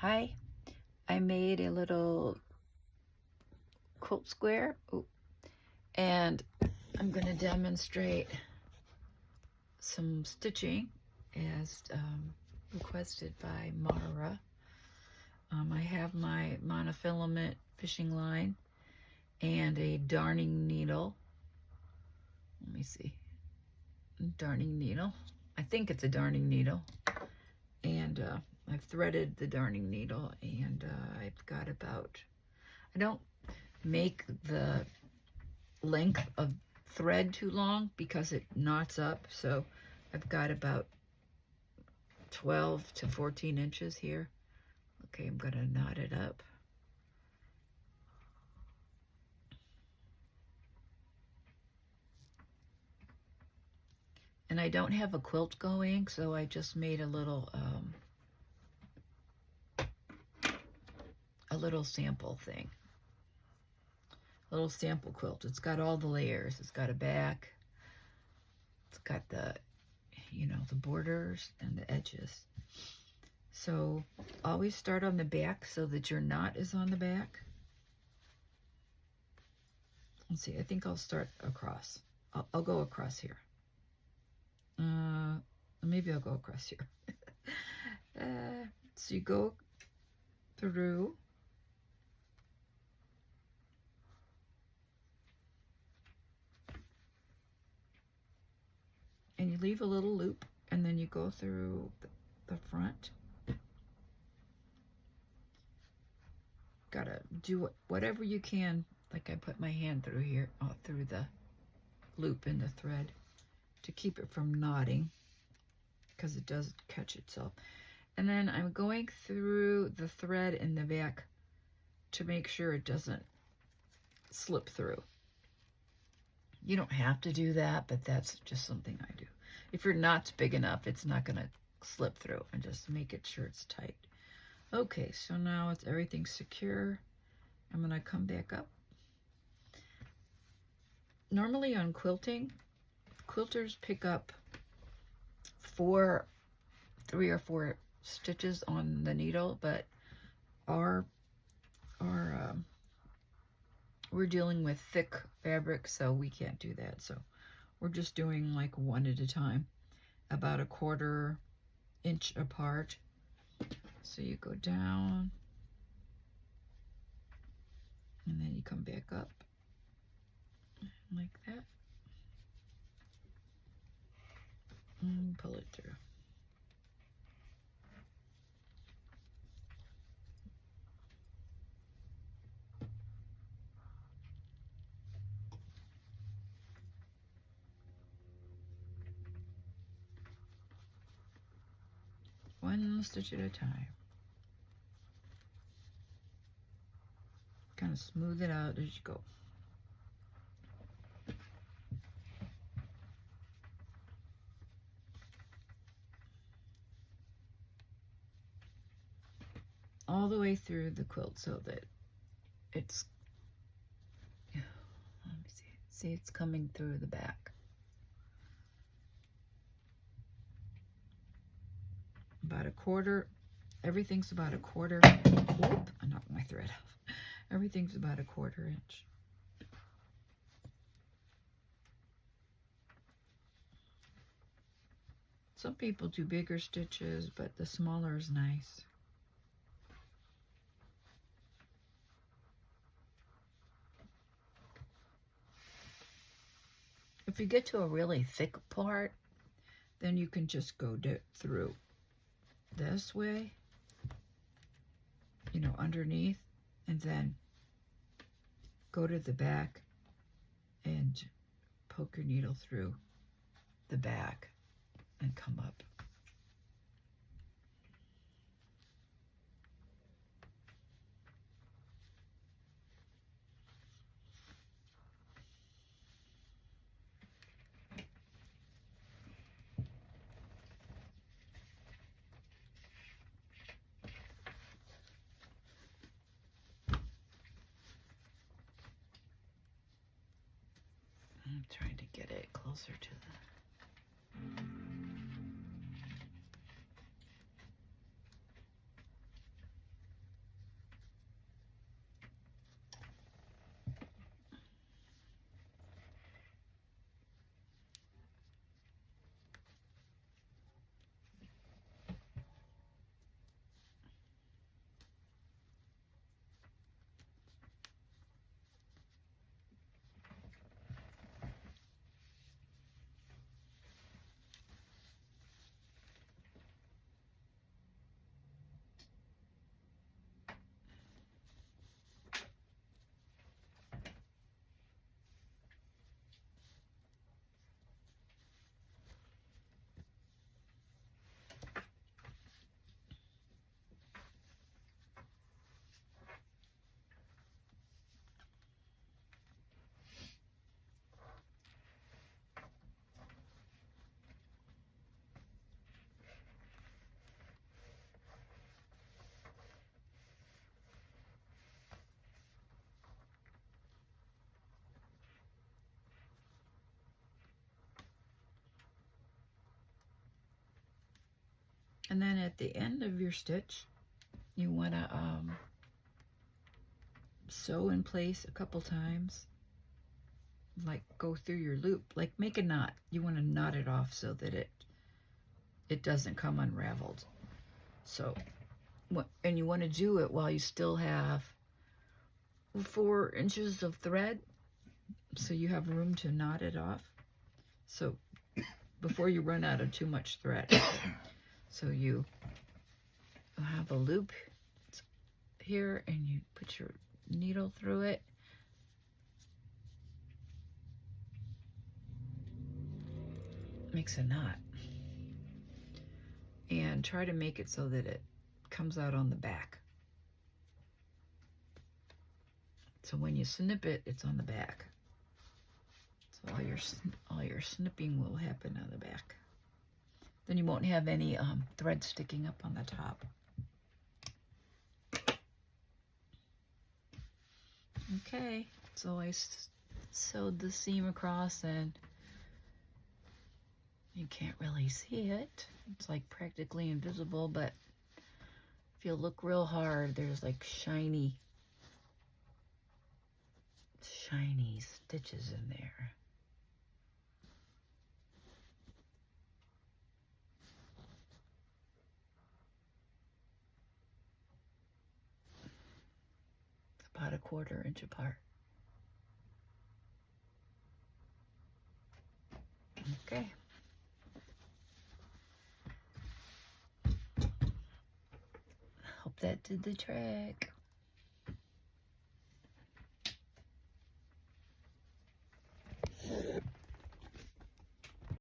Hi, I made a little quilt square. Ooh, and I'm going to demonstrate some stitching as requested by Mara. I have my monofilament fishing line and a darning needle. Let me see. Darning needle. I think it's a darning needle. And I've threaded the darning needle, and I've got about, I don't make the length of thread too long because it knots up, so I've got about 12 to 14 inches here. Okay, I'm gonna knot it up. And I don't have a quilt going, so I just made a little sample thing. A little sample quilt. It's got all the layers. It's got a back. It's got the, the borders and the edges. So always start on the back so that your knot is on the back. Let's see, I think I'll start across. I'll go across here. Maybe I'll go across here. So you go through. And you leave a little loop, and then you go through the front. Gotta do whatever you can. Like I put my hand through here, through the loop in the thread to keep it from knotting, because it does catch itself. And then I'm going through the thread in the back to make sure it doesn't slip through. You don't have to do that, but that's just something I do. If your knot's big enough, it's not gonna slip through, and just make it sure it's tight. Okay, so now everything's secure. I'm gonna come back up. Normally on quilting, quilters pick up 3 or 4 stitches on the needle, but we're dealing with thick fabric, so we can't do that. So we're just doing like one at a time, about a 1/4 inch apart. So you go down, and then you come back up like that, and pull it through. One stitch at a time. Kind of smooth it out as you go. All the way through the quilt so that it's, let me see, it's coming through the back. About a 1/4, everything's about a 1/4, whoop, I knocked my thread off. Everything's about a 1/4 inch. Some people do bigger stitches, but the smaller is nice. If you get to a really thick part, then you can just go through this way, underneath, and then go to the back and poke your needle through the back and come up. I'm trying to get it closer to And then at the end of your stitch, you want to sew in place a couple times, like go through your loop, like make a knot. You want to knot it off so that it doesn't come unraveled. So, and you want to do it while you still have 4 inches of thread, so you have room to knot it off. So before you run out of too much thread. So you have a loop here and you put your needle through it. Makes a knot. And try to make it so that it comes out on the back. So when you snip it, it's on the back. So all your snipping will happen on the back. Then you won't have any thread sticking up on the top. Okay, so I sewed the seam across, and you can't really see it. It's like practically invisible, but if you look real hard, there's like shiny stitches in there. About a 1/4 inch apart. Okay. Hope that did the trick.